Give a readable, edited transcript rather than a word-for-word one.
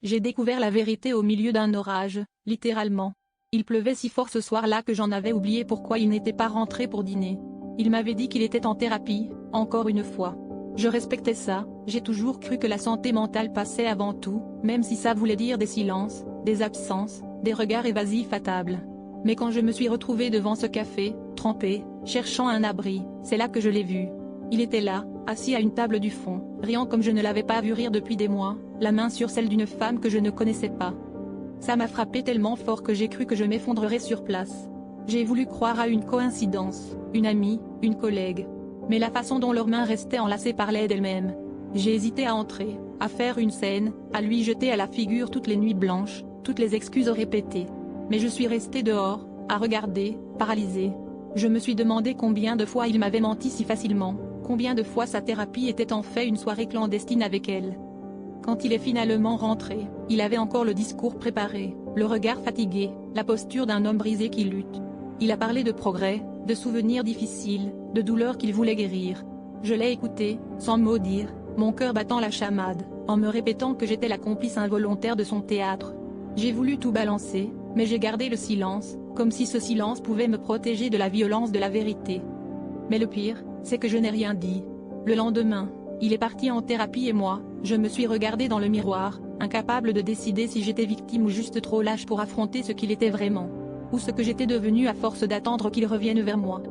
J'ai découvert la vérité au milieu d'un orage, littéralement. Il pleuvait si fort ce soir-là que j'en avais oublié pourquoi il n'était pas rentré pour dîner. Il m'avait dit qu'il était en thérapie, encore une fois. Je respectais ça, j'ai toujours cru que la santé mentale passait avant tout, même si ça voulait dire des silences, des absences, des regards évasifs à table. Mais quand je me suis retrouvée devant ce café, trempé, cherchant un abri, c'est là que je l'ai vu. Il était là, assis à une table du fond, riant comme je ne l'avais pas vu rire depuis des mois, la main sur celle d'une femme que je ne connaissais pas. Ça m'a frappé tellement fort que j'ai cru que je m'effondrerais sur place. J'ai voulu croire à une coïncidence, une amie, une collègue. Mais la façon dont leurs mains restaient enlacées parlait d'elles-mêmes. J'ai hésité à entrer, à faire une scène, à lui jeter à la figure toutes les nuits blanches, toutes les excuses répétées. Mais je suis restée dehors, à regarder, paralysée. Je me suis demandé combien de fois il m'avait menti si facilement, combien de fois sa thérapie était en fait une soirée clandestine avec elle. Quand il est finalement rentré, il avait encore le discours préparé, le regard fatigué, la posture d'un homme brisé qui lutte. Il a parlé de progrès, de souvenirs difficiles, de douleurs qu'il voulait guérir. Je l'ai écouté, sans mot dire, mon cœur battant la chamade, en me répétant que j'étais la complice involontaire de son théâtre. J'ai voulu tout balancer, mais j'ai gardé le silence, comme si ce silence pouvait me protéger de la violence de la vérité. Mais le pire, c'est que je n'ai rien dit. Le lendemain, il est parti en thérapie et moi, je me suis regardée dans le miroir, incapable de décider si j'étais victime ou juste trop lâche pour affronter ce qu'il était vraiment. Ou ce que j'étais devenue à force d'attendre qu'il revienne vers moi.